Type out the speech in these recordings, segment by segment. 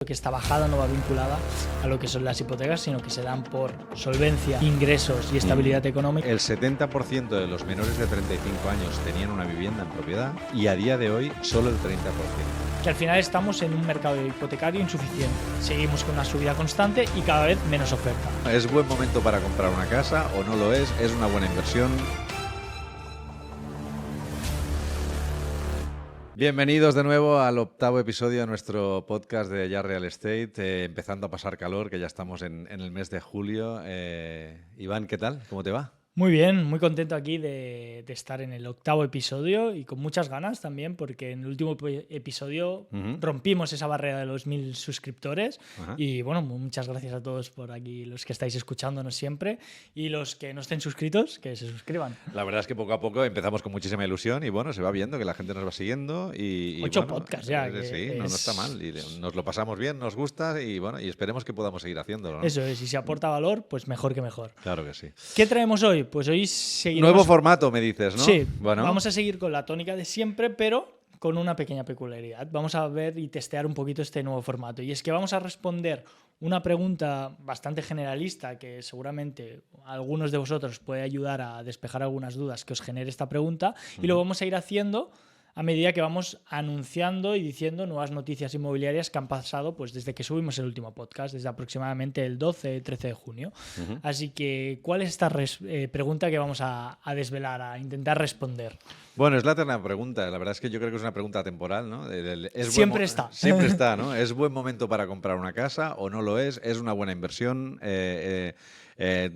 que esta bajada no va vinculada a lo que son las hipotecas, sino que se dan por solvencia, ingresos y estabilidad económica. El 70% de los menores de 35 años tenían una vivienda en propiedad y a día de hoy solo el 30%. Que al final estamos en un mercado hipotecario insuficiente. Seguimos con una subida constante y cada vez menos oferta. ¿Es buen momento para comprar una casa o no lo es? ¿Es una buena inversión? Bienvenidos de nuevo al 8º episodio de nuestro podcast de Ya Real Estate, empezando a pasar calor, que ya estamos en el mes de julio. Iván, ¿qué tal? ¿Cómo te va? Muy bien, muy contento aquí de estar en el 8º episodio y con muchas ganas también, porque en el último episodio rompimos esa barrera de los 1000 suscriptores. Y bueno, muchas gracias a todos por aquí, los que estáis escuchándonos siempre, y los que no estén suscritos, que se suscriban. La verdad es que poco a poco empezamos con muchísima ilusión y bueno, se va viendo que la gente nos va siguiendo. 8 bueno, podcasts ya. Sí, no está mal. Y nos lo pasamos bien, nos gusta y bueno, y esperemos que podamos seguir haciéndolo, ¿no? Eso es, y si aporta valor, pues mejor que mejor. Claro que sí. ¿Qué traemos hoy? Pues hoy seguiremos... Nuevo formato, me dices, ¿no? Sí, bueno. Vamos a seguir con la tónica de siempre, pero con una pequeña peculiaridad. Vamos a ver y testear un poquito este nuevo formato. Y es que vamos a responder una pregunta bastante generalista que seguramente a algunos de vosotros puede ayudar a despejar algunas dudas que os genere esta pregunta. Y lo vamos a ir haciendo a medida que vamos anunciando y diciendo nuevas noticias inmobiliarias que han pasado pues desde que subimos el último podcast, desde aproximadamente el 12-13 de junio. Así que, ¿cuál es esta pregunta que vamos a desvelar, a intentar responder? Bueno, es la eterna pregunta. La verdad es que yo creo que es una pregunta temporal, ¿no? Siempre está. Siempre está, ¿no? ¿Es buen momento para comprar una casa o no lo es? ¿Es una buena inversión?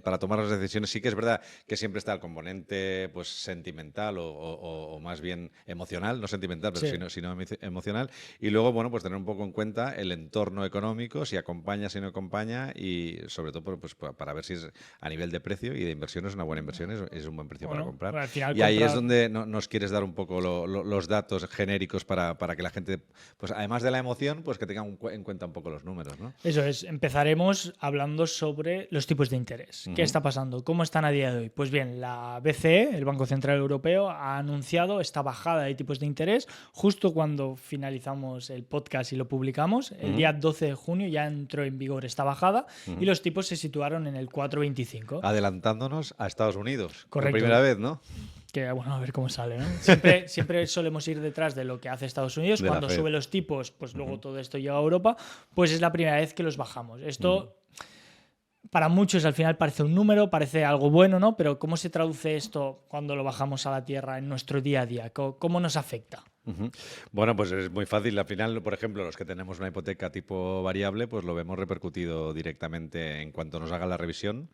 Para tomar las decisiones. Sí que es verdad que siempre está el componente pues sentimental o más bien emocional, no sentimental, pero sí. sino emocional. Y luego, bueno, pues tener un poco en cuenta el entorno económico, si acompaña, si no acompaña, y sobre todo pues para ver si es a nivel de precio y de inversión es una buena inversión, es un buen precio para comprar. Bueno, al final y ahí es donde nos quieres dar un poco los datos genéricos para que la gente, pues además de la emoción, pues que tenga en cuenta un poco los números, ¿no? Eso es. Empezaremos hablando sobre los tipos de interés. ¿Qué está pasando? ¿Cómo están a día de hoy? Pues bien, la BCE, el Banco Central Europeo, ha anunciado esta bajada de tipos de interés justo cuando finalizamos el podcast y lo publicamos. El día 12 de junio ya entró en vigor esta bajada y los tipos se situaron en el 4,25. Adelantándonos a Estados Unidos. Correcto. Por primera vez, ¿no? Que bueno, a ver cómo sale, ¿no? Siempre solemos ir detrás de lo que hace Estados Unidos. Cuando sube los tipos, pues luego todo esto llega a Europa, pues es la primera vez que los bajamos. Esto... Para muchos al final parece un número, parece algo bueno, ¿no? Pero ¿cómo se traduce esto cuando lo bajamos a la tierra en nuestro día a día? ¿Cómo nos afecta? Bueno, pues es muy fácil. Al final, por ejemplo, los que tenemos una hipoteca tipo variable, pues lo vemos repercutido directamente en cuanto nos haga la revisión,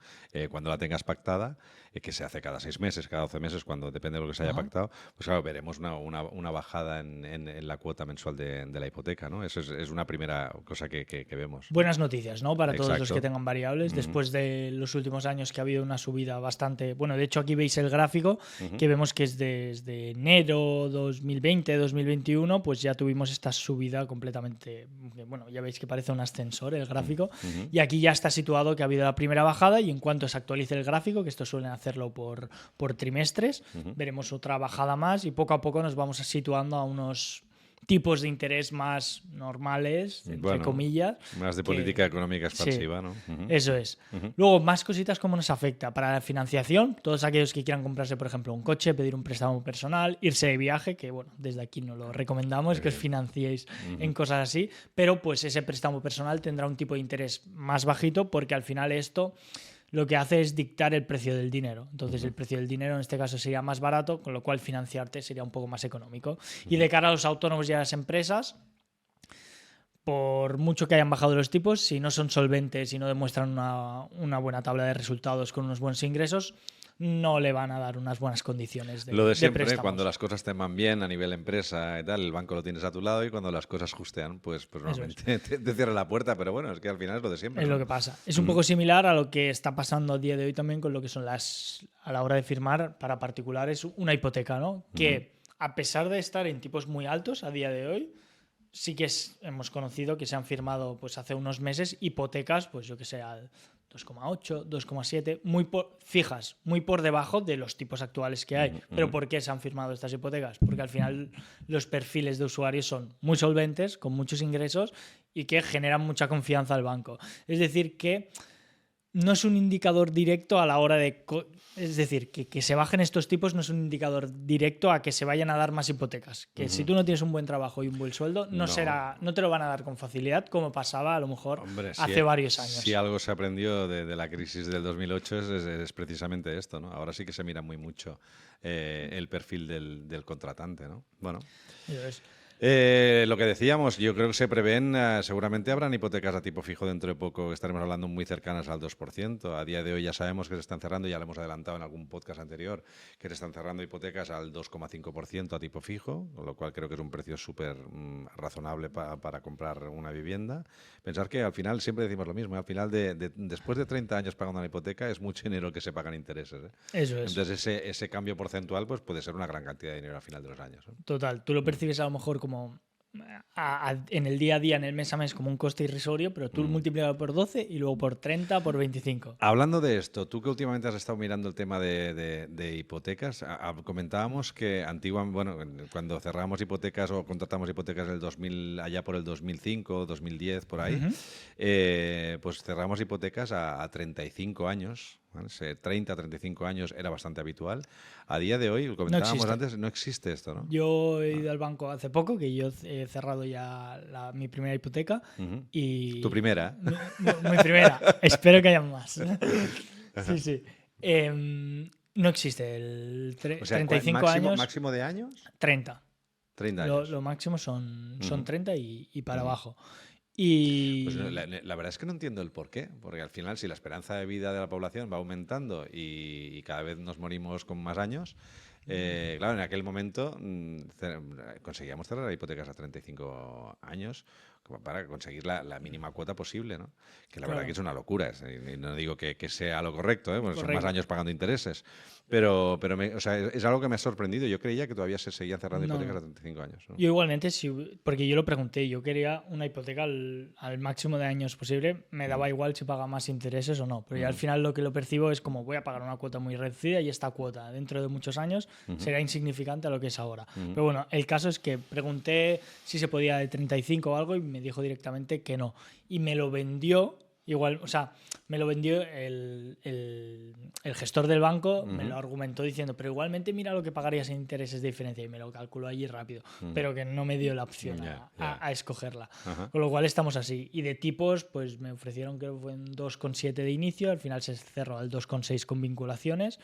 cuando la tengas pactada, que se hace cada 6 meses, cada 12 meses, cuando depende de lo que se haya pactado, pues claro, veremos una bajada en la cuota mensual de la hipoteca, ¿no? Eso es una primera cosa que vemos. Buenas noticias, ¿no? Para todos Exacto. los que tengan variables. Después de los últimos años que ha habido una subida bastante... Bueno, de hecho aquí veis el gráfico, que vemos que es desde enero 2020-2021, pues ya tuvimos esta subida completamente... Bueno, ya veis que parece un ascensor el gráfico. Y aquí ya está situado que ha habido la primera bajada y en cuanto se actualice el gráfico, que esto suelen hacerlo por trimestres, veremos otra bajada más y poco a poco nos vamos situando a unos tipos de interés más normales, entre comillas. Más de política económica expansiva, ¿no? Eso es. Luego, más cositas, ¿cómo nos afecta? Para la financiación, todos aquellos que quieran comprarse, por ejemplo, un coche, pedir un préstamo personal, irse de viaje, que bueno, desde aquí no lo recomendamos, que os financiéis en cosas así, pero pues ese préstamo personal tendrá un tipo de interés más bajito porque al final esto... lo que hace es dictar el precio del dinero. Entonces, el precio del dinero en este caso sería más barato, con lo cual financiarte sería un poco más económico. Y de cara a los autónomos y a las empresas, por mucho que hayan bajado los tipos, si no son solventes y no demuestran una buena tabla de resultados con unos buenos ingresos, no le van a dar unas buenas condiciones de Lo de siempre, préstamos. cuando las cosas te van bien a nivel empresa y tal, el banco lo tienes a tu lado y cuando las cosas justean, pues normalmente te cierra la puerta, pero bueno, es que al final es lo de siempre. Es ¿no? lo que pasa. Es un poco similar a lo que está pasando a día de hoy también con lo que son a la hora de firmar para particulares una hipoteca, ¿no? Que a pesar de estar en tipos muy altos a día de hoy, sí que hemos conocido que se han firmado pues hace unos meses hipotecas, pues yo que sé, al 2,8, 2,7, fijas, muy por debajo de los tipos actuales que hay. ¿Pero por qué se han firmado estas hipotecas? Porque al final los perfiles de usuarios son muy solventes, con muchos ingresos y que generan mucha confianza al banco. Es decir, que no es un indicador directo a la hora de... Es decir, que se bajen estos tipos no es un indicador directo a que se vayan a dar más hipotecas. Que si tú no tienes un buen trabajo y un buen sueldo, no te lo van a dar con facilidad como pasaba a lo mejor hace varios años. Si algo se aprendió de la crisis del 2008 es precisamente esto, ¿no? Ahora sí que se mira muy mucho el perfil del contratante, ¿no? Bueno. Eso es. Lo que decíamos, yo creo que se prevén, seguramente habrán hipotecas a tipo fijo dentro de poco, que estaremos hablando muy cercanas al 2%. A día de hoy ya sabemos que se están cerrando, ya lo hemos adelantado en algún podcast anterior, que se están cerrando hipotecas al 2,5% a tipo fijo, con lo cual creo que es un precio súper razonable para comprar una vivienda. Pensar que al final siempre decimos lo mismo, al final después de 30 años pagando una hipoteca es mucho dinero el que se pagan intereses. Eso es. Entonces ese cambio porcentual pues puede ser una gran cantidad de dinero al final de los años. Total, tú lo percibes a lo mejor como en el día a día, en el mes a mes, como un coste irrisorio, pero tú multiplicas por 12 y luego por 30, por 25. Hablando de esto, tú que últimamente has estado mirando el tema de hipotecas, comentábamos que cuando cerramos hipotecas o contratamos hipotecas del 2000, allá por el 2005, 2010, por ahí, pues cerramos hipotecas a 35 años. 30, 35 años era bastante habitual. A día de hoy, lo comentábamos antes, no existe esto, ¿no? Yo he ido al banco hace poco, que yo he cerrado ya mi primera hipoteca. Y ¿Tu primera? Mi primera. Espero que haya más. Sí. No existe el 35 años. ¿Máximo de años? 30. 30 años. Lo máximo son 30 y para abajo. Y... Pues la verdad es que no entiendo el por qué, porque al final si la esperanza de vida de la población va aumentando y cada vez nos morimos con más años, claro, en aquel momento conseguíamos cerrar hipotecas a 35 años para conseguir la mínima cuota posible, ¿no? Que la verdad que es una locura, y no digo que sea lo correcto, porque son más años pagando intereses, pero es algo que me ha sorprendido. Yo creía que todavía se seguían cerrando hipotecas a 35 años, ¿no? Yo igualmente, porque yo lo pregunté, yo quería una hipoteca al máximo de años posible, me daba igual si paga más intereses o no, pero ya al final lo que lo percibo es como voy a pagar una cuota muy reducida y esta cuota dentro de muchos años será insignificante a lo que es ahora. Pero bueno, el caso es que pregunté si se podía de 35 o algo y me dijo directamente que no. Y me lo vendió igual, o sea, me lo vendió el gestor del banco, me lo argumentó diciendo, pero igualmente mira lo que pagarías en intereses de diferencia, y me lo calculó allí rápido, pero que no me dio la opción a escogerla. Con lo cual estamos así. Y de tipos, pues me ofrecieron que fue en 2,7 de inicio, al final se cerró al 2,6 con vinculaciones,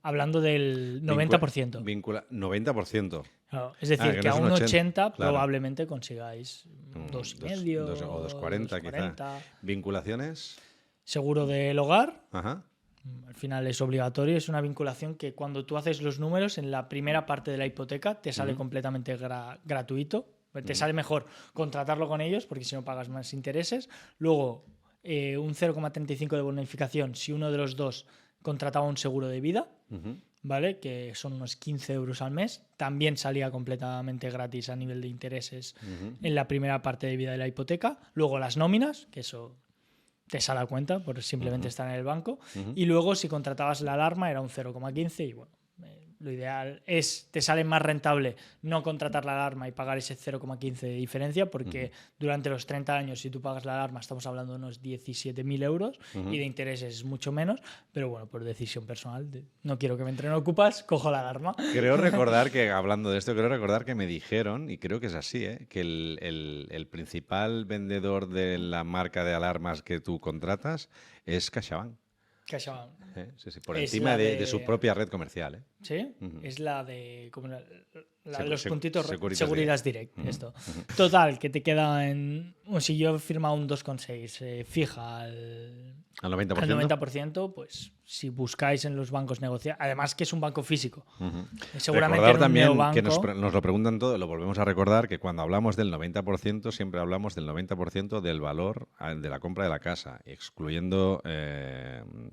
hablando del 90%. 90%. Claro, es decir, que a un 80 claro. Probablemente consigáis 2,5 o 2,40 quizá. ¿Vinculaciones? Seguro del hogar. Ajá. Al final es obligatorio, es una vinculación que cuando tú haces los números en la primera parte de la hipoteca te sale completamente gratuito. Te sale mejor contratarlo con ellos porque si no pagas más intereses. Luego, un 0,35 de bonificación si uno de los dos contrataba un seguro de vida. ¿Vale? Que son unos 15 euros al mes. También salía completamente gratis a nivel de intereses en la primera parte de vida de la hipoteca. Luego las nóminas, que eso te sale a cuenta por simplemente estar en el banco. Y luego si contratabas la alarma era un 0,15 y bueno, lo ideal es, te sale más rentable no contratar la alarma y pagar ese 0,15 de diferencia, porque durante los 30 años, si tú pagas la alarma, estamos hablando de unos 17.000 euros y de intereses es mucho menos, pero bueno, por decisión personal, no quiero que me entren ocupas, cojo la alarma. Creo recordar que, hablando de esto, me dijeron, y creo que es así, que el principal vendedor de la marca de alarmas que tú contratas es CaixaBank. CaixaBank. Sí, por encima de su propia red comercial. Sí, es la de los puntitos Securitas Direct. Esto. Total, que te queda si yo he firmado un 2,6 fija al 90%, pues si buscáis en los bancos negociar, además que es un banco físico. Seguramente recordar en un también neobanco, que nos lo preguntan todo, lo volvemos a recordar, que cuando hablamos del 90% siempre hablamos del 90% del valor de la compra de la casa, excluyendo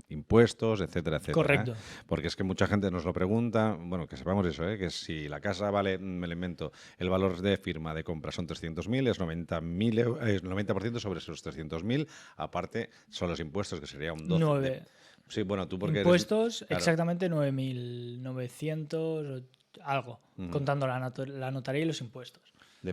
impuestos, etcétera, etcétera. Correcto. Porque es que mucha gente nos lo pregunta preguntan, bueno, que sepamos eso, que si la casa vale, me lo invento, el valor de firma de compra son 300.000, es 90% sobre esos 300.000, aparte son los impuestos, que sería un 12. 9. Sí, bueno, tú porque Impuestos, claro. exactamente 9.900 algo, contando la notaría y los impuestos.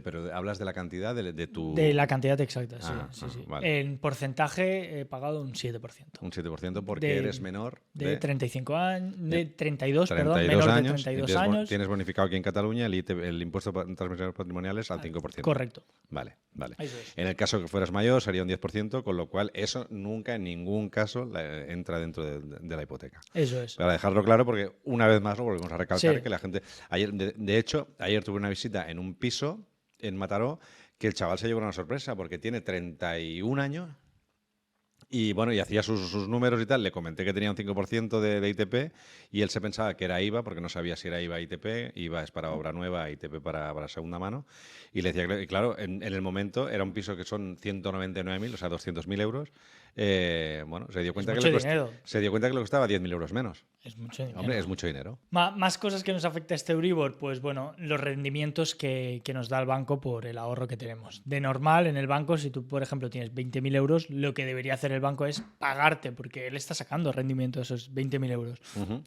Pero hablas de la cantidad de tu... De la cantidad exacta, sí. Vale. En porcentaje he pagado un 7%. Un 7% porque eres menor de 35 años, de 32, 32 menor años, de 32 años. Tienes bonificado aquí en Cataluña el impuesto de transmisiones patrimoniales al 5%. Correcto. Vale. Eso es. En el caso que fueras mayor sería un 10%, con lo cual eso nunca en ningún caso entra dentro de la hipoteca. Eso es. Para dejarlo claro, porque una vez más lo volvemos a recalcar, Sí. que la gente... Ayer, de hecho, ayer tuve una visita en un piso en Mataró, que el chaval se llevó una sorpresa porque tiene 31 años y bueno, y hacía sus números y tal. Le comenté que tenía un 5% de ITP y él se pensaba que era IVA porque no sabía si era IVA ITP. IVA es para obra nueva, ITP para segunda mano. Y le decía que, claro, en el momento era un piso que son 199.000, o sea, 200.000 euros. Bueno, se dio cuenta que le costaba 10.000 euros menos. Es mucho dinero. Hombre, es mucho dinero. Más cosas que nos afecta este Euribor, pues bueno, los rendimientos que nos da el banco por el ahorro que tenemos. De normal, en el banco, si tú, por ejemplo, tienes 20.000 euros, lo que debería hacer el banco es pagarte, porque él está sacando rendimiento de esos 20.000 euros.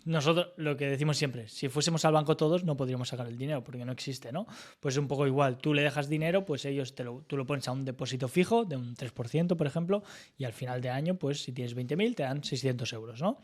Nosotros, lo que decimos siempre, si fuésemos al banco todos, no podríamos sacar el dinero, porque no existe, ¿no? Pues es un poco igual. Tú le dejas dinero, pues ellos tú lo pones a un depósito fijo de un 3%, por ejemplo, y al final de año, pues si tienes 20.000, te dan 600 euros, ¿no?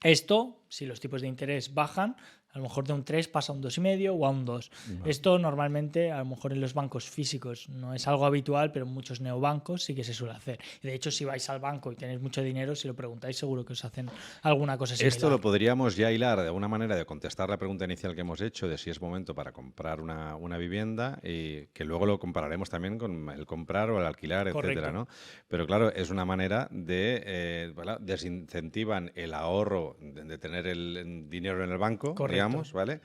Esto, si los tipos de interés bajan, a lo mejor de un 3 pasa a un 2,5 o a un 2. Vale. Esto normalmente, a lo mejor en los bancos físicos no es algo habitual, pero en muchos neobancos sí que se suele hacer. De hecho, si vais al banco y tenéis mucho dinero, si lo preguntáis seguro que os hacen alguna cosa similar. Esto lo podríamos ya hilar de alguna manera de contestar la pregunta inicial que hemos hecho de si es momento para comprar una vivienda, y que luego lo compararemos también con el comprar o el alquilar, etcétera, ¿no? Pero claro, es una manera de desincentivan el ahorro de tener el dinero en el banco, correcto, digamos, ¿vale?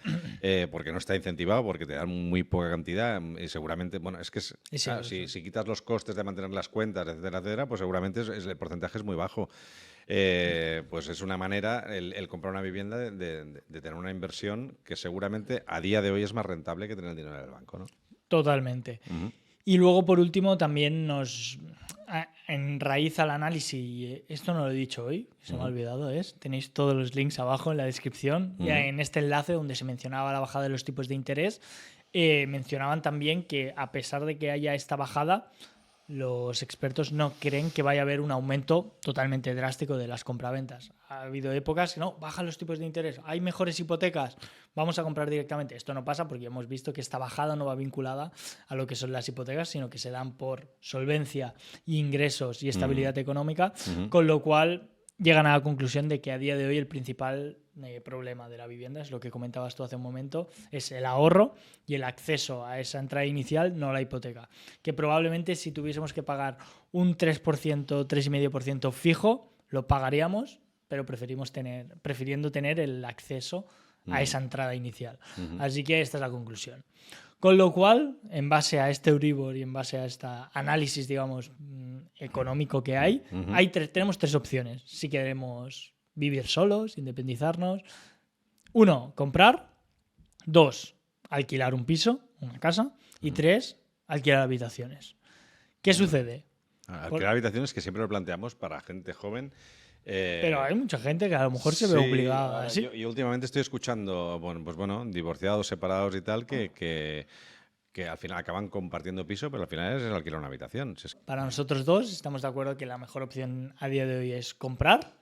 Porque no está incentivado, porque te dan muy poca cantidad y seguramente, bueno, es que claro, si quitas los costes de mantener las cuentas, etcétera, pues seguramente el porcentaje es muy bajo. Pues es una manera el comprar una vivienda de tener una inversión que seguramente a día de hoy es más rentable que tener el dinero en el banco, ¿no? Totalmente. Y luego, por último, también enraiza el análisis, esto no lo he dicho hoy, se me ha olvidado, tenéis todos los links abajo en la descripción, ya en este enlace donde se mencionaba la bajada de los tipos de interés, mencionaban también que a pesar de que haya esta bajada, los expertos no creen que vaya a haber un aumento totalmente drástico de las compraventas. Ha habido épocas que no, bajan los tipos de interés, hay mejores hipotecas, vamos a comprar directamente. Esto no pasa porque hemos visto que esta bajada no va vinculada a lo que son las hipotecas, sino que se dan por solvencia, ingresos y estabilidad económica, con lo cual llegan a la conclusión de que a día de hoy el principal problema de la vivienda, es lo que comentabas tú hace un momento, es el ahorro y el acceso a esa entrada inicial, no la hipoteca. Que probablemente si tuviésemos que pagar un 3%, 3,5% fijo, lo pagaríamos, pero prefiriendo tener el acceso a esa entrada inicial. Así que esta es la conclusión. Con lo cual, en base a este Euribor y en base a este análisis, digamos, económico que hay, tenemos tres opciones. Si queremos vivir solos, independizarnos. 1, comprar. 2, alquilar un piso, una casa. Y 3, alquilar habitaciones. ¿Qué sucede? Alquilar habitaciones, que siempre lo planteamos para gente joven. Pero hay mucha gente que a lo mejor se ve obligada. ¿Sí? Yo últimamente estoy escuchando, divorciados, separados y tal, que al final acaban compartiendo piso, pero al final es alquilar una habitación. Para nosotros dos estamos de acuerdo que la mejor opción a día de hoy es comprar.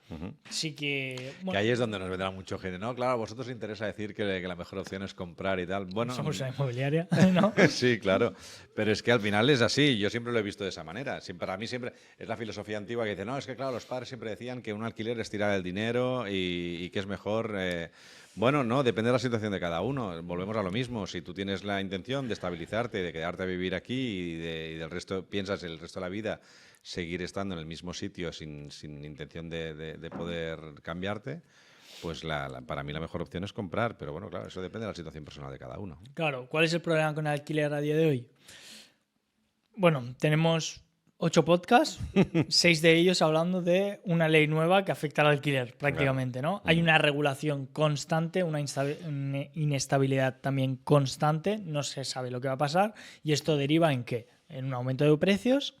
Sí que... Bueno, que ahí es donde nos vendrá mucho gente. No, claro, a vosotros os interesa decir que la mejor opción es comprar y tal. Bueno, somos una inmobiliaria, ¿no? Sí, claro. Pero es que al final es así. Yo siempre lo he visto de esa manera. Para mí siempre es la filosofía antigua que dice, no, es que claro, los padres siempre decían que un alquiler es tirar el dinero y que es mejor... Bueno, no, depende de la situación de cada uno. Volvemos a lo mismo. Si tú tienes la intención de estabilizarte, de quedarte a vivir aquí y del resto, piensas el resto de la vida seguir estando en el mismo sitio sin intención de poder cambiarte, pues para mí la mejor opción es comprar. Pero bueno, claro, eso depende de la situación personal de cada uno. Claro, ¿cuál es el problema con el alquiler a día de hoy? Bueno, tenemos 8 podcasts, 6 de ellos hablando de una ley nueva que afecta al alquiler, prácticamente, ¿no? Hay una regulación constante, una inestabilidad también constante, no se sabe lo que va a pasar, y esto deriva en ¿qué? En un aumento de precios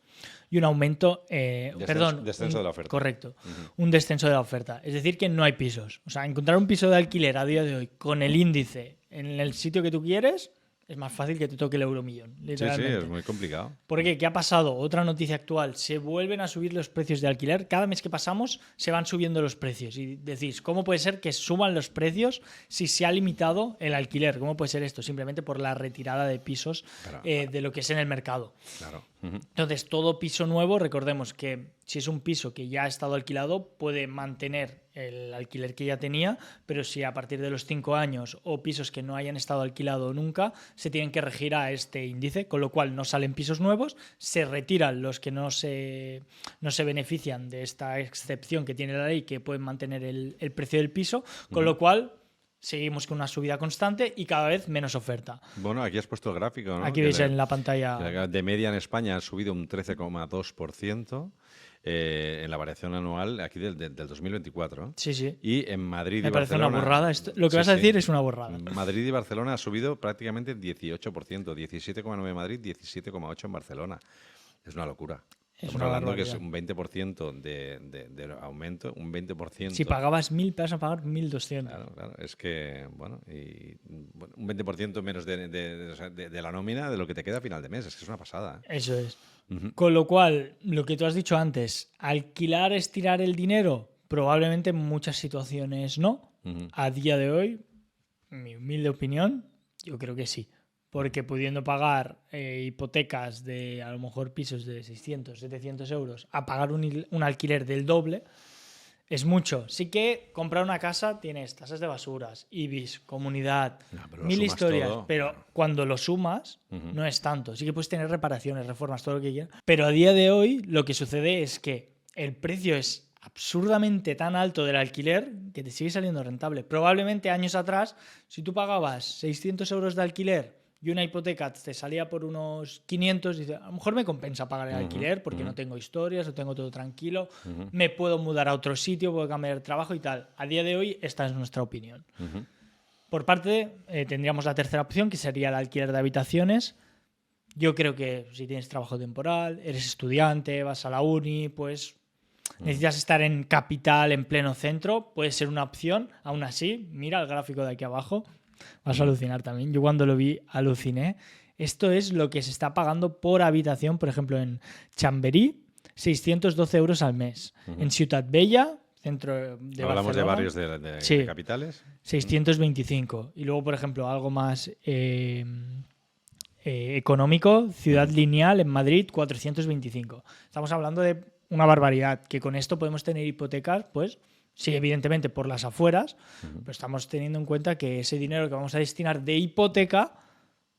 y un aumento, descenso de la oferta. Correcto, un descenso de la oferta. Es decir, que no hay pisos. O sea, encontrar un piso de alquiler a día de hoy con el índice en el sitio que tú quieres es más fácil que te toque el euromillón, literalmente. Sí, es muy complicado. ¿Por qué? ¿Qué ha pasado? Otra noticia actual. Se vuelven a subir los precios de alquiler. Cada mes que pasamos se van subiendo los precios. Y decís, ¿cómo puede ser que suban los precios si se ha limitado el alquiler? ¿Cómo puede ser esto? Simplemente por la retirada de pisos de lo que es en el mercado. Claro. Entonces, todo piso nuevo, recordemos que si es un piso que ya ha estado alquilado, puede mantener el alquiler que ya tenía, pero si a partir de los 5 años o pisos que no hayan estado alquilados nunca, se tienen que regir a este índice, con lo cual no salen pisos nuevos, se retiran los que no se benefician de esta excepción que tiene la ley, que pueden mantener el precio del piso, con lo cual seguimos con una subida constante y cada vez menos oferta. Bueno, aquí has puesto el gráfico, ¿no? Aquí veis en la pantalla. De media en España ha subido un 13,2%. En la variación anual aquí del 2024. Sí, sí. Y en Madrid Me y parece Barcelona... una borrada. Lo que vas a decir es una borrada. Madrid y Barcelona ha subido prácticamente 18%. 17,9 en Madrid, 17,8 en Barcelona. Es una locura. Estamos hablando que es un 20% de aumento, un 20%. Si pagabas 1.000, vas a pagar 1.200. Claro. Es que, un 20% menos de la nómina de lo que te queda a final de mes. Es que es una pasada. Eso es. Con lo cual, lo que tú has dicho antes, ¿alquilar es tirar el dinero? Probablemente en muchas situaciones no. A día de hoy, mi humilde opinión, yo creo que sí. Porque pudiendo pagar hipotecas de a lo mejor pisos de 600, 700 euros a pagar un alquiler del doble, es mucho. Sí que comprar una casa tienes tasas de basuras, IBIS, comunidad, 1000 historias, todo. pero cuando lo sumas no es tanto. Sí que puedes tener reparaciones, reformas, todo lo que quieras. Pero a día de hoy lo que sucede es que el precio es absurdamente tan alto del alquiler que te sigue saliendo rentable. Probablemente años atrás, si tú pagabas 600 euros de alquiler y una hipoteca te salía por unos 500, dices, a lo mejor me compensa pagar el alquiler porque no tengo historias, lo tengo todo tranquilo, me puedo mudar a otro sitio, puedo cambiar de trabajo y tal. A día de hoy, esta es nuestra opinión. Por parte, tendríamos la tercera opción, que sería el alquiler de habitaciones. Yo creo que si tienes trabajo temporal, eres estudiante, vas a la uni, pues necesitas estar en capital, en pleno centro, puede ser una opción. Aún así, mira el gráfico de aquí abajo. Vas a alucinar también. Yo cuando lo vi aluciné. Esto es lo que se está pagando por habitación, por ejemplo, en Chamberí, 612 euros al mes. En Ciutat Bella, centro de Hablamos Barcelona, de barrios de capitales. 625. Y luego, por ejemplo, algo más económico, Ciudad Lineal en Madrid, 425. Estamos hablando de una barbaridad, que con esto podemos tener hipotecas, pues sí, evidentemente por las afueras, pero estamos teniendo en cuenta que ese dinero que vamos a destinar de hipoteca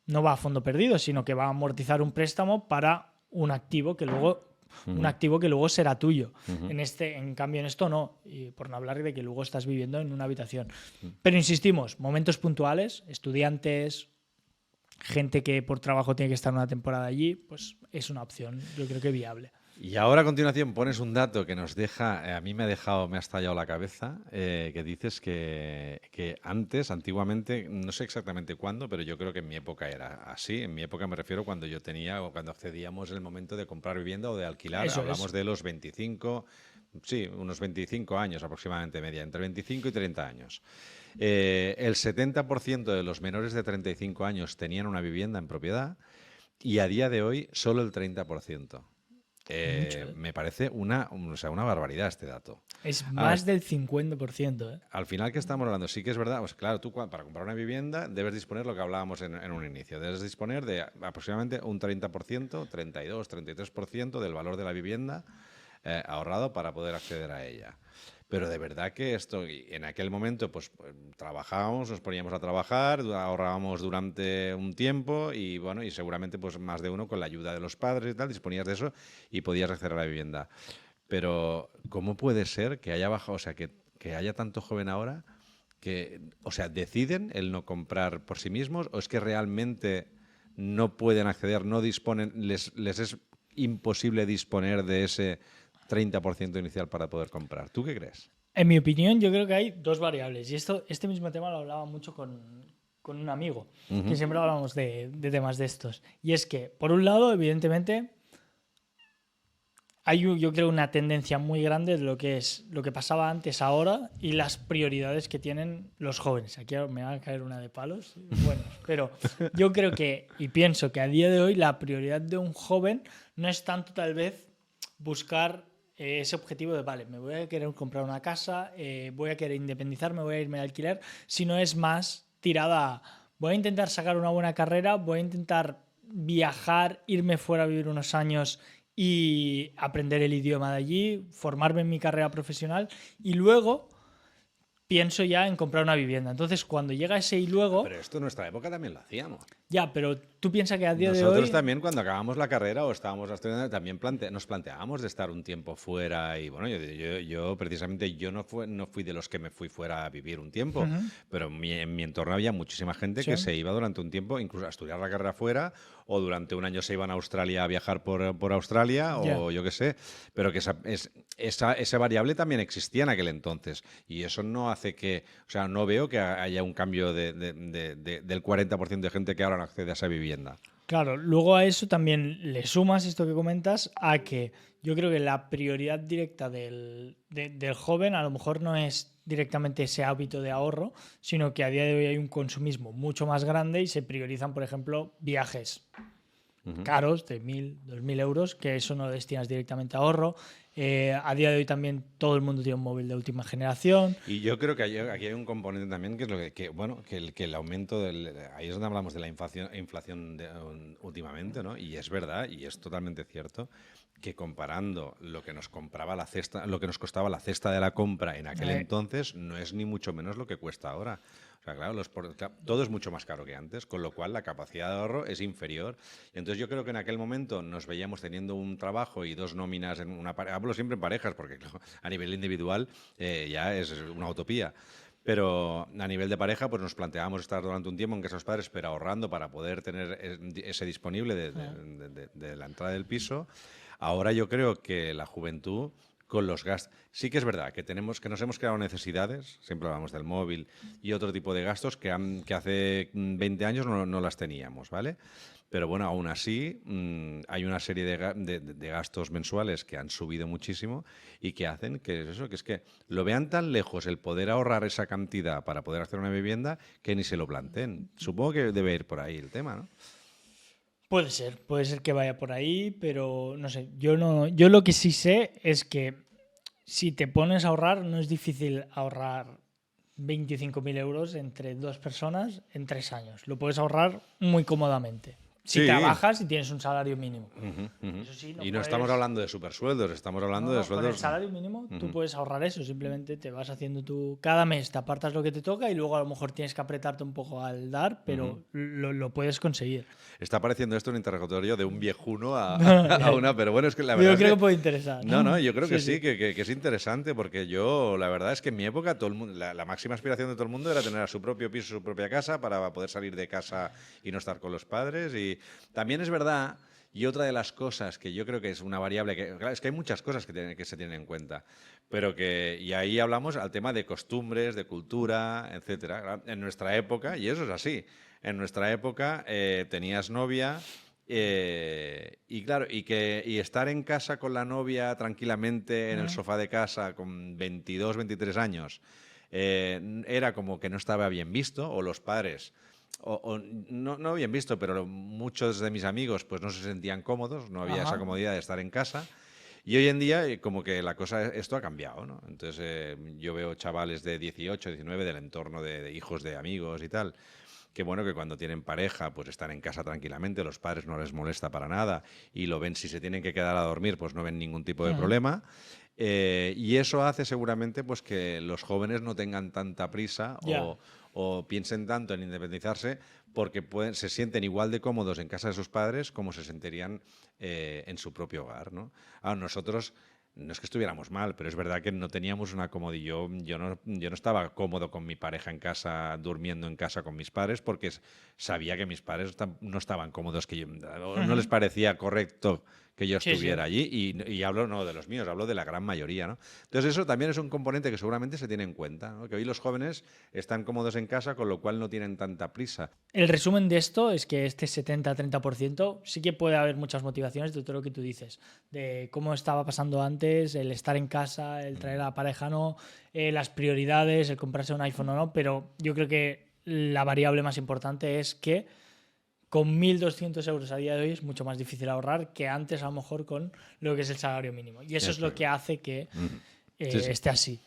no va a fondo perdido, sino que va a amortizar un préstamo para un activo que luego será tuyo. En cambio, en esto no, y por no hablar de que luego estás viviendo en una habitación. Pero insistimos, momentos puntuales, estudiantes, gente que por trabajo tiene que estar una temporada allí, pues es una opción, yo creo que viable. Y ahora a continuación pones un dato que nos deja, a mí me ha estallado la cabeza, que dices que antiguamente, no sé exactamente cuándo, pero yo creo que en mi época era así. En mi época me refiero cuando cuando accedíamos en el momento de comprar vivienda o de alquilar. Hablamos de los 25, sí, unos 25 años aproximadamente, media, entre 25 y 30 años. El 70% de los menores de 35 años tenían una vivienda en propiedad y a día de hoy solo el 30%. Me parece una barbaridad este dato. Es más del 50%. Al final, que estamos hablando, sí que es verdad, pues claro, tú para comprar una vivienda debes disponer lo que hablábamos en un inicio, debes disponer de aproximadamente un 30%, 32, 33% del valor de la vivienda ahorrado para poder acceder a ella. Pero de verdad que esto, en aquel momento, pues trabajábamos, nos poníamos a trabajar, ahorrábamos durante un tiempo y bueno, y seguramente pues más de uno con la ayuda de los padres y tal, disponías de eso y podías acceder a la vivienda. Pero ¿cómo puede ser que haya bajado, o sea, que haya tanto joven ahora que, o sea, deciden el no comprar por sí mismos o es que realmente no pueden acceder, no disponen, les es imposible disponer de ese 30% inicial para poder comprar. ¿Tú qué crees? En mi opinión, yo creo que hay dos variables. Y este mismo tema lo hablaba mucho con un amigo, que siempre hablamos de temas de estos. Y es que, por un lado, evidentemente, hay yo creo una tendencia muy grande de lo que pasaba antes ahora y las prioridades que tienen los jóvenes. Aquí me va a caer una de palos. Bueno, pero yo creo que, y pienso que a día de hoy, la prioridad de un joven no es tanto tal vez buscar ese objetivo de, vale, me voy a querer comprar una casa, voy a querer independizarme, voy a irme de alquiler, sino es más tirada a, voy a intentar sacar una buena carrera, voy a intentar viajar, irme fuera a vivir unos años y aprender el idioma de allí, formarme en mi carrera profesional y luego pienso ya en comprar una vivienda. Entonces, cuando llega ese y luego... Pero esto en nuestra época también lo hacíamos. Ya, pero tú piensas que a día de hoy... Nosotros también, cuando acabamos la carrera o estábamos estudiando, también nos planteábamos de estar un tiempo fuera. Y bueno, yo precisamente no fui de los que me fui fuera a vivir un tiempo, pero en mi entorno había muchísima gente que se iba durante un tiempo, incluso a estudiar la carrera fuera, o durante un año se iban a Australia a viajar por Australia, o yo qué sé. Pero que esa variable también existía en aquel entonces. Y eso no hace que... O sea, no veo que haya un cambio del 40% de gente que ahora no accede a esa vivienda. Claro, luego a eso también le sumas esto que comentas a que yo creo que la prioridad directa del joven a lo mejor no es directamente ese hábito de ahorro, sino que a día de hoy hay un consumismo mucho más grande y se priorizan, por ejemplo, viajes caros de 1.000, 2.000 euros, que eso no lo destinas directamente a ahorro. A día de hoy también todo el mundo tiene un móvil de última generación. Y yo creo que aquí hay un componente también que es lo que el aumento ahí es donde hablamos de la inflación últimamente, ¿no? Y es verdad, y es totalmente cierto, que comparando lo que nos compraba la cesta, lo que nos costaba la cesta de la compra en aquel entonces, no es ni mucho menos lo que cuesta ahora. O sea, claro, todo es mucho más caro que antes, con lo cual la capacidad de ahorro es inferior. Y entonces yo creo que en aquel momento nos veíamos teniendo un trabajo y dos nóminas en una pareja. Hablo siempre en parejas, porque a nivel individual ya es una utopía. Pero a nivel de pareja, pues nos planteábamos estar durante un tiempo en casa de los padres, pero ahorrando para poder tener ese disponible de la entrada del piso. Ahora yo creo que la juventud con los gastos. Sí que es verdad que nos hemos creado necesidades, siempre hablamos del móvil y otro tipo de gastos que hace 20 años no las teníamos, ¿vale? Pero bueno, aún así hay una serie de gastos mensuales que han subido muchísimo y que hacen que es que lo vean tan lejos el poder ahorrar esa cantidad para poder hacer una vivienda que ni se lo planteen. Supongo que debe ir por ahí el tema, ¿no? Puede ser que vaya por ahí, pero no sé, yo lo que sí sé es que si te pones a ahorrar, no es difícil ahorrar 25.000 euros entre dos personas en 3 años. Lo puedes ahorrar muy cómodamente. Si trabajas y tienes un salario mínimo. Eso sí, y no estamos hablando de supersueldos, estamos hablando de sueldos. Con el salario mínimo tú puedes ahorrar eso. Simplemente te vas haciendo cada mes te apartas lo que te toca y luego a lo mejor tienes que apretarte un poco al dar, pero lo puedes conseguir. Está pareciendo esto un interrogatorio de un viejuno a una, pero bueno, es que la verdad. Yo creo que puede interesar. No, yo creo que sí, que es interesante, porque la verdad es que en mi época todo el mundo, la máxima aspiración de todo el mundo era tener a su propio piso, su propia casa, para poder salir de casa y no estar con los padres. Y también es verdad, y otra de las cosas que yo creo que es una variable, claro, es que hay muchas cosas que se tienen en cuenta, pero y ahí hablamos al tema de costumbres, de cultura, etcétera. En nuestra época, y eso es así, en nuestra época tenías novia. Y claro, y estar en casa con la novia tranquilamente en el sofá de casa con 22, 23 años era como que no estaba bien visto, o los padres, no bien visto, pero muchos de mis amigos pues no se sentían cómodos, no había esa comodidad de estar en casa. Y hoy en día como que esto ha cambiado, ¿no? Entonces yo veo chavales de 18, 19 del entorno de hijos de amigos y tal, que bueno, que cuando tienen pareja pues están en casa tranquilamente, los padres no les molesta para nada y lo ven, si se tienen que quedar a dormir pues no ven ningún tipo de problema. Y eso hace seguramente pues que los jóvenes no tengan tanta prisa o piensen tanto en independizarse, porque se sienten igual de cómodos en casa de sus padres como se sentirían en su propio hogar, ¿no? Nosotros no es que estuviéramos mal, pero es verdad que no teníamos una comodidad. Yo no estaba cómodo con mi pareja en casa, durmiendo en casa con mis padres, porque sabía que mis padres no estaban cómodos, que no les parecía correcto que yo Sí, estuviera allí y hablo no de los míos, hablo de la gran mayoría, ¿no? Entonces eso también es un componente que seguramente se tiene en cuenta, ¿no? Que hoy los jóvenes están cómodos en casa, con lo cual no tienen tanta prisa. El resumen de esto es que este 70-30% sí que puede haber muchas motivaciones de todo lo que tú dices, de cómo estaba pasando antes, el estar en casa, el traer a la pareja no, las prioridades, el comprarse un iPhone o no, pero yo creo que la variable más importante es que con 1.200 euros a día de hoy es mucho más difícil ahorrar que antes a lo mejor con lo que es el salario mínimo. Y eso es lo que hace que Sí, sí. esté así.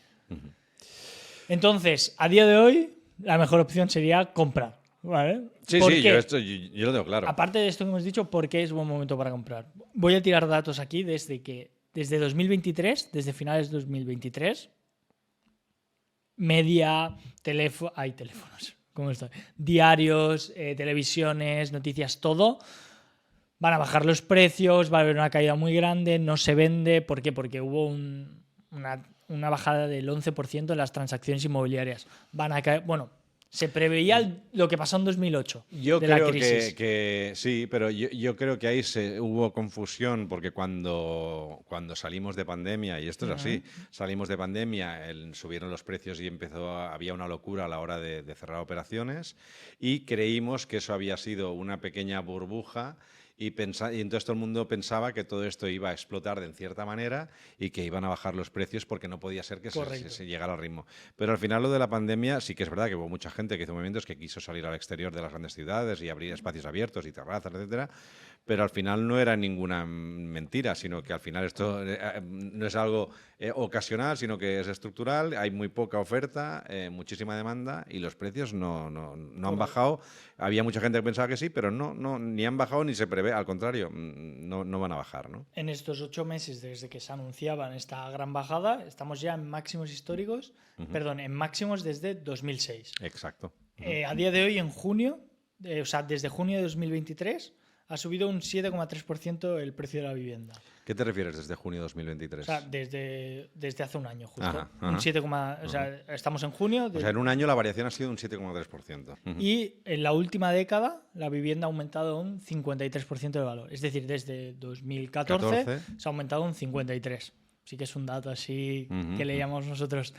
Entonces, a día de hoy, la mejor opción sería comprar. ¿Vale? Sí, ¿Por sí, qué? yo lo tengo claro. Aparte de esto que hemos dicho, ¿por qué es buen momento para comprar? Voy a tirar datos aquí desde 2023, desde finales de 2023, media, teléfonos, ¿cómo estoy? Diarios, televisiones, noticias, todo. Van a bajar los precios, va a haber una caída muy grande, no se vende. ¿Por qué? Porque hubo una bajada del 11% en las transacciones inmobiliarias. Van a caer, bueno, se preveía lo que pasó en 2008 Yo de la creo crisis. que sí, pero yo creo que ahí hubo confusión porque cuando salimos de pandemia, y esto es así, salimos de pandemia, subieron los precios y había una locura a la hora de cerrar operaciones y creímos que eso había sido una pequeña burbuja y entonces todo el mundo pensaba que todo esto iba a explotar de cierta manera y que iban a bajar los precios porque no podía ser que se llegara al ritmo. Pero al final lo de la pandemia sí que es verdad que hubo mucha gente que hizo movimientos que quiso salir al exterior de las grandes ciudades y abrir espacios abiertos y terrazas, etcétera. Pero al final no era ninguna mentira, sino que al final esto no es algo ocasional, sino que es estructural, hay muy poca oferta, muchísima demanda y los precios no han bajado. Había mucha gente que pensaba que sí, pero no ni han bajado ni se prevé, al contrario, no van a bajar, ¿no? En estos 8 meses desde que se anunciaban esta gran bajada, estamos ya en máximos históricos, perdón, en máximos desde 2006. Exacto. A día de hoy, en junio, o sea, desde junio de 2023, ha subido un 7,3% el precio de la vivienda. ¿Qué te refieres desde junio de 2023? O sea, desde hace un año, justo. Ajá. Un 7, o sea, estamos en junio. O sea, en un año la variación ha sido un 7,3%. Y en la última década la vivienda ha aumentado un 53% de valor. Es decir, desde 2014 se ha aumentado un 53%. Sí que es un dato así que le llamamos nosotros...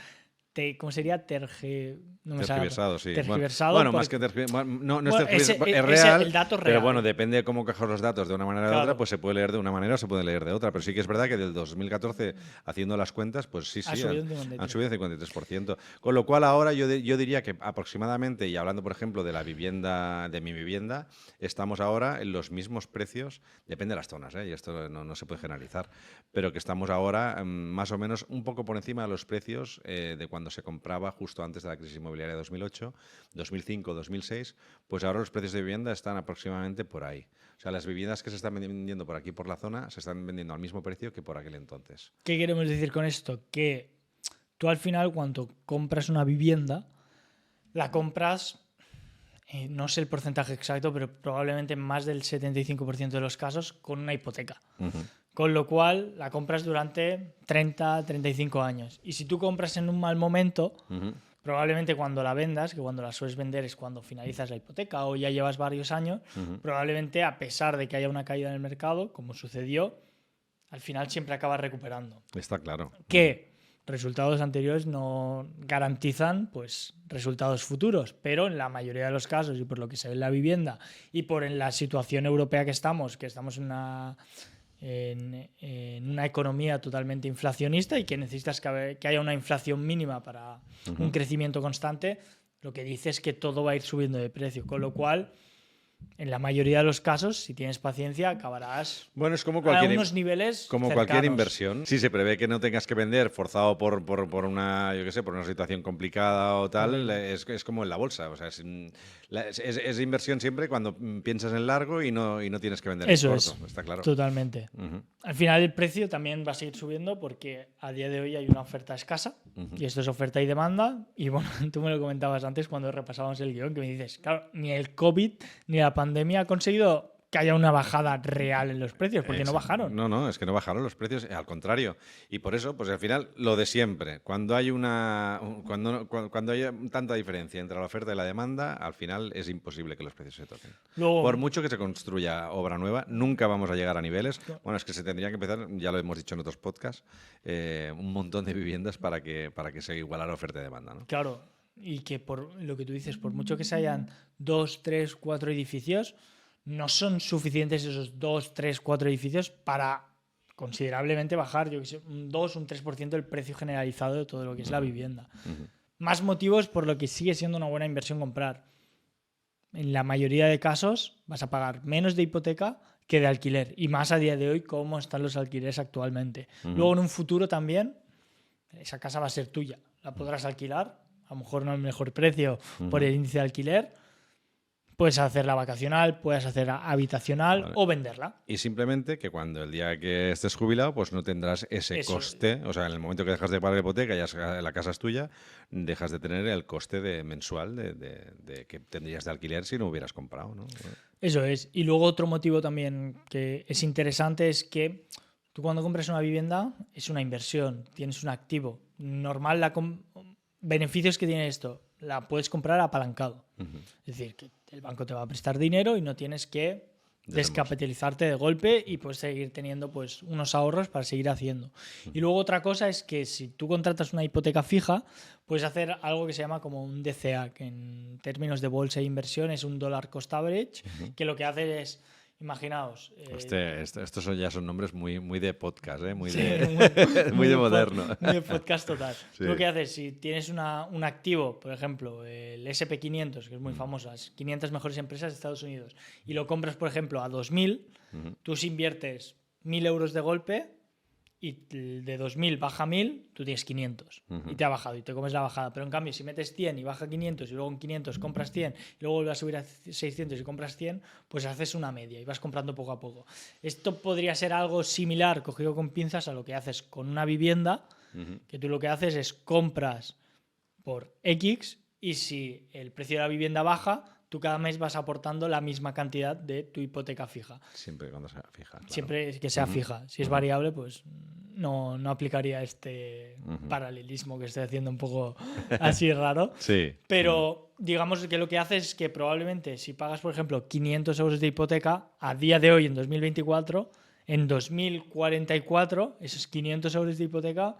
¿Cómo sería? Tergiversado, sí. Tergiversado. Bueno, más que tergiversado. No es tergiversado, es real. El dato real. Pero bueno, depende de cómo cojas los datos de una manera o de otra, pues se puede leer de una manera o se puede leer de otra. Pero sí que es verdad que del 2014, haciendo las cuentas, pues sí, han subido un 53%. Con lo cual ahora yo diría que aproximadamente, y hablando por ejemplo de la vivienda, de mi vivienda, estamos ahora en los mismos precios, depende de las zonas, y esto no se puede generalizar, pero que estamos ahora más o menos un poco por encima de los precios de cuando se compraba justo antes de la crisis inmobiliaria de 2008, 2005, 2006, pues ahora los precios de vivienda están aproximadamente por ahí. O sea, las viviendas que se están vendiendo por aquí, por la zona, se están vendiendo al mismo precio que por aquel entonces. ¿Qué queremos decir con esto? Que tú al final, cuando compras una vivienda, la compras, no sé el porcentaje exacto, pero probablemente en más del 75% de los casos con una hipoteca. Con lo cual la compras durante 30, 35 años. Y si tú compras en un mal momento, probablemente cuando la vendas, que cuando la sueles vender es cuando finalizas la hipoteca o ya llevas varios años, probablemente a pesar de que haya una caída en el mercado, como sucedió, al final siempre acabas recuperando. Está claro. Que resultados anteriores no garantizan pues resultados futuros, pero en la mayoría de los casos, y por lo que se ve en la vivienda y por en la situación europea que estamos en una economía totalmente inflacionista y que necesitas que haya una inflación mínima para un crecimiento constante, lo que dice es que todo va a ir subiendo de precio, con lo cual en la mayoría de los casos, si tienes paciencia, acabarás es como a unos niveles como cercanos. Cualquier inversión. Si se prevé que no tengas que vender forzado por una, yo qué sé, por una situación complicada o tal, es como en la bolsa. O sea, es inversión siempre cuando piensas en largo y no tienes que vender en corto. Está claro. Totalmente. Al final el precio también va a seguir subiendo porque a día de hoy hay una oferta escasa y esto es oferta y demanda. Y bueno, tú me lo comentabas antes cuando repasábamos el guión, que me dices, claro, ni el COVID ni la pandemia ha conseguido que haya una bajada real en los precios, porque no bajaron. No, es que no bajaron los precios, al contrario. Y por eso, pues al final, lo de siempre. Cuando hay cuando hay tanta diferencia entre la oferta y la demanda, al final es imposible que los precios se toquen. Luego, Por mucho que se construya obra nueva, nunca vamos a llegar a niveles. Bueno, es que se tendría que empezar, ya lo hemos dicho en otros podcasts, un montón de viviendas para que se igualara oferta y demanda, ¿no? claro, y que por lo que tú dices, por mucho que se hayan 2, 3, 4 edificios, no son suficientes esos 2, 3, 4 edificios para considerablemente bajar, yo que sé, un 2, un 3% el precio generalizado de todo lo que es la vivienda. Más motivos por lo que sigue siendo una buena inversión comprar. En la mayoría de casos vas a pagar menos de hipoteca que de alquiler, y más a día de hoy cómo están los alquileres actualmente. Luego en un futuro también esa casa va a ser tuya, la podrás alquilar, a lo mejor no al mejor precio por el índice de alquiler. Puedes hacerla vacacional, puedes hacerla habitacional o venderla. Y simplemente que cuando el día que estés jubilado, pues no tendrás ese coste. O sea, en el momento que dejas de pagar la hipoteca y la casa es tuya, dejas de tener el coste mensual de que tendrías de alquiler si no hubieras comprado, ¿no? Eso es. Y luego otro motivo también que es interesante es que tú cuando compras una vivienda es una inversión, tienes un activo. Normal, beneficios que tiene esto, la puedes comprar apalancado. Es decir, que el banco te va a prestar dinero y no tienes que descapitalizarte de golpe y puedes seguir teniendo pues unos ahorros para seguir haciendo. Y luego otra cosa es que si tú contratas una hipoteca fija, puedes hacer algo que se llama como un DCA, que en términos de bolsa e inversión es un dollar cost average, que lo que hace es, imaginaos... estos ya son nombres muy de podcast, ¿eh? Muy sí, de moderno. Muy de podcast total. Sí. Tú lo que haces, si tienes un activo, por ejemplo, el SP500, que es muy famoso, las 500 mejores empresas de Estados Unidos, y lo compras, por ejemplo, a 2.000, tú si inviertes 1.000 euros de golpe y de 2.000 baja 1.000, tú tienes 500 y te ha bajado y te comes la bajada. Pero en cambio, si metes 100 y baja 500 y luego en 500 compras 100 y luego vuelves a subir a 600 y compras 100, pues haces una media y vas comprando poco a poco. Esto podría ser algo similar, cogido con pinzas, a lo que haces con una vivienda, que tú lo que haces es compras por X y si el precio de la vivienda baja, tú cada mes vas aportando la misma cantidad de tu hipoteca fija. Siempre cuando sea fija. Claro. Siempre que sea fija. Si es variable, pues no aplicaría este paralelismo que estoy haciendo un poco así raro. Sí. Pero digamos que lo que hace es que probablemente si pagas, por ejemplo, 500 euros de hipoteca, a día de hoy, en 2024, en 2044, esos 500 euros de hipoteca...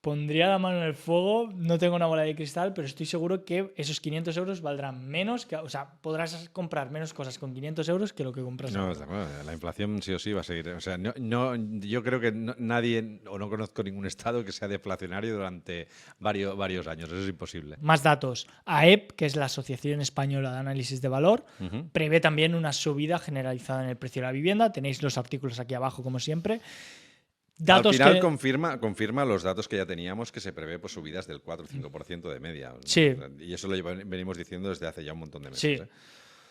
Pondría la mano en el fuego, no tengo una bola de cristal, pero estoy seguro que esos 500 euros valdrán menos, o sea, podrás comprar menos cosas con 500 euros que lo que compras ahora. Bueno, la inflación sí o sí va a seguir. O sea, yo creo que nadie, o no conozco ningún estado que sea deflacionario durante varios años. Eso es imposible. Más datos. AEP, que es la Asociación Española de Análisis de Valor, prevé también una subida generalizada en el precio de la vivienda. Tenéis los artículos aquí abajo, como siempre. Datos al final confirma los datos que ya teníamos, que se prevé pues, subidas del 4 o 5% de media. Sí. Y eso lo venimos diciendo desde hace ya un montón de meses. Sí.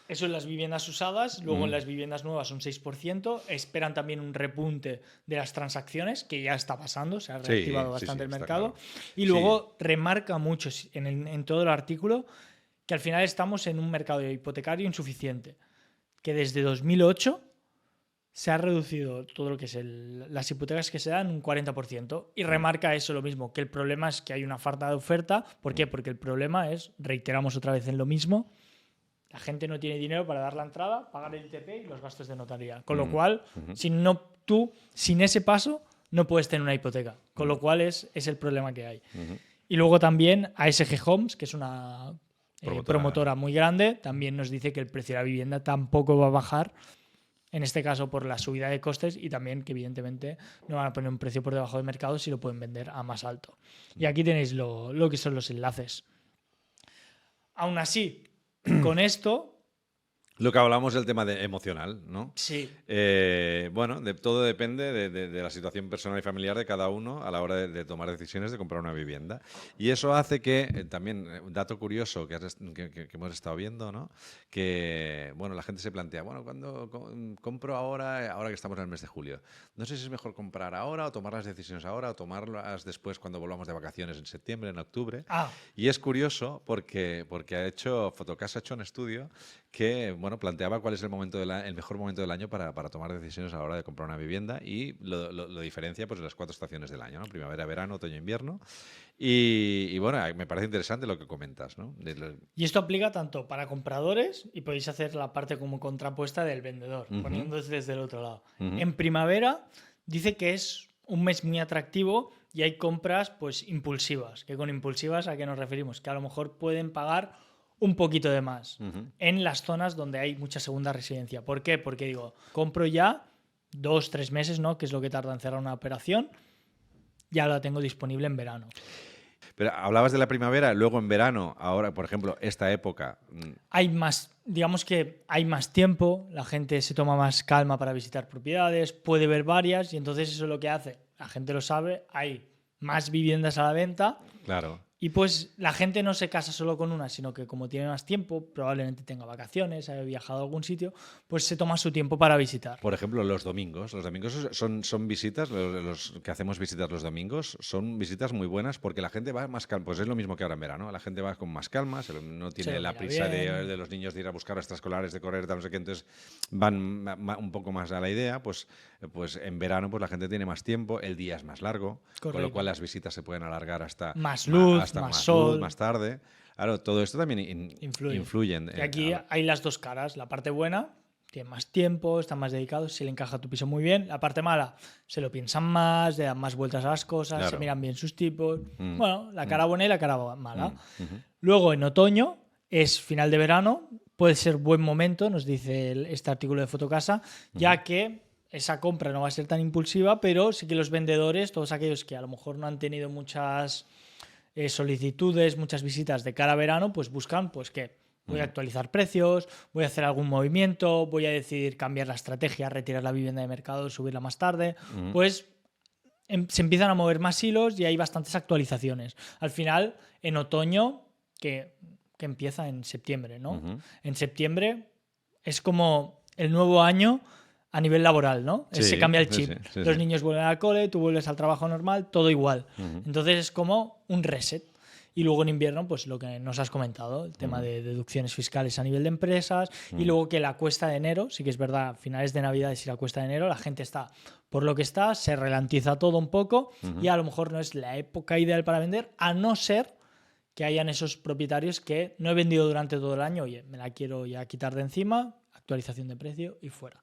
Eso en las viviendas usadas, luego en las viviendas nuevas un 6%. Esperan también un repunte de las transacciones, que ya está pasando, se ha reactivado bastante el mercado. Claro. Y luego remarca mucho en todo el artículo que al final estamos en un mercado hipotecario insuficiente, que desde 2008 se ha reducido todo lo que es las hipotecas que se dan un 40%. Y remarca eso lo mismo, que el problema es que hay una falta de oferta. ¿Por qué? Porque el problema es, reiteramos otra vez en lo mismo, la gente no tiene dinero para dar la entrada, pagar el ITP y los gastos de notaría. Con lo cual, tú sin ese paso no puedes tener una hipoteca. Con lo cual es el problema que hay. Y luego también ASG Homes, que es una promotora muy grande, también nos dice que el precio de la vivienda tampoco va a bajar, en este caso por la subida de costes, y también que evidentemente no van a poner un precio por debajo del mercado si lo pueden vender a más alto. Y aquí tenéis lo que son los enlaces. Aún así, con esto... Lo que hablamos del tema emocional, ¿no? Sí. Bueno, todo depende de la situación personal y familiar de cada uno a la hora de tomar decisiones de comprar una vivienda. Y eso hace que, también, un dato curioso que hemos estado viendo, ¿no? Que, bueno, la gente se plantea, bueno, ¿cuándo compro ahora que estamos en el mes de julio? No sé si es mejor comprar ahora o tomar las decisiones ahora o tomarlas después cuando volvamos de vacaciones en septiembre, en octubre. Y es curioso porque Fotocasa ha hecho un estudio que bueno, planteaba cuál es el mejor momento del año para tomar decisiones a la hora de comprar una vivienda y lo diferencia pues en las 4 estaciones del año, ¿no? Primavera, verano, otoño, invierno. Y bueno, me parece interesante lo que comentas, ¿no? Y esto aplica tanto para compradores y podéis hacer la parte como contrapuesta del vendedor, poniéndose desde el otro lado. En primavera dice que es un mes muy atractivo y hay compras pues impulsivas. ¿Que con impulsivas a qué nos referimos? Que a lo mejor pueden pagar un poquito de más en las zonas donde hay mucha segunda residencia. ¿Por qué? Porque digo, compro ya 2-3 meses, ¿no? Que es lo que tarda en cerrar una operación. Ya la tengo disponible en verano. Pero hablabas de la primavera, luego en verano, ahora, por ejemplo, esta época. Hay más, digamos que hay más tiempo, la gente se toma más calma para visitar propiedades, puede ver varias y entonces eso es lo que hace. La gente lo sabe, hay más viviendas a la venta. Claro. Y pues la gente no se casa solo con una, sino que como tiene más tiempo, probablemente tenga vacaciones, haya viajado a algún sitio, pues se toma su tiempo para visitar. Por ejemplo, los domingos. Los domingos son visitas, los que hacemos visitas los domingos, son visitas muy buenas porque la gente va más calma. Pues es lo mismo que ahora en verano. La gente va con más calma, no tiene la prisa de los niños de ir a buscar extraescolares, de correr, tal, no sé qué. Entonces van un poco más a la idea. Pues en verano pues la gente tiene más tiempo, el día es más largo, con lo cual las visitas se pueden alargar hasta más luz, hasta más sol, luz, más tarde. Claro, todo esto también influye. Y aquí hay las dos caras. La parte buena, tiene más tiempo, están más dedicados, se le encaja tu piso muy bien. La parte mala, se lo piensan más, le dan más vueltas a las cosas, claro. Se miran bien sus tipos. Bueno, la cara buena y la cara mala. Luego, en otoño, es final de verano, puede ser buen momento, nos dice este artículo de Fotocasa, ya que esa compra no va a ser tan impulsiva, pero sí que los vendedores, todos aquellos que a lo mejor no han tenido muchas solicitudes, muchas visitas de cara a verano, pues buscan pues que voy a actualizar precios, voy a hacer algún movimiento, voy a decidir cambiar la estrategia, retirar la vivienda de mercado, subirla más tarde, pues se empiezan a mover más hilos y hay bastantes actualizaciones. Al final, en otoño, que empieza en septiembre, ¿no? En septiembre es como el nuevo año a nivel laboral, ¿no? Sí, se cambia el chip. Sí. Los niños vuelven al cole, tú vuelves al trabajo normal, todo igual. Entonces es como un reset. Y luego en invierno, pues lo que nos has comentado, el tema de deducciones fiscales a nivel de empresas y luego que la cuesta de enero, sí que es verdad, finales de Navidades y la cuesta de enero, la gente está por lo que está, se ralentiza todo un poco y a lo mejor no es la época ideal para vender, a no ser que hayan esos propietarios que no he vendido durante todo el año, oye, me la quiero ya quitar de encima, actualización de precio y fuera.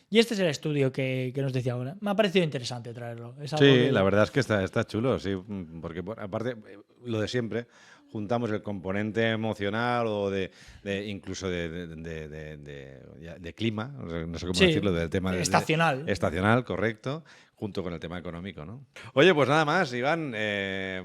Y este es el estudio que nos decía ahora. Me ha parecido interesante traerlo. Sí, la verdad es que está chulo, sí, porque aparte, lo de siempre, juntamos el componente emocional o incluso de clima, no sé cómo decirlo, del tema estacional. Estacional, correcto, junto con el tema económico, ¿no? Oye, pues nada más, Iván.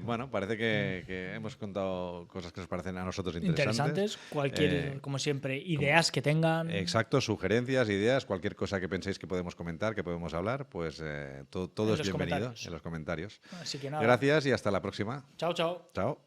Bueno, parece que hemos contado cosas que nos parecen a nosotros interesantes. Cualquier, como siempre, ideas que tengan. Exacto, sugerencias, ideas, cualquier cosa que penséis que podemos comentar, que podemos hablar, pues todo es bienvenido en los comentarios. Así que nada. Gracias y hasta la próxima. Chao, chao. Chao.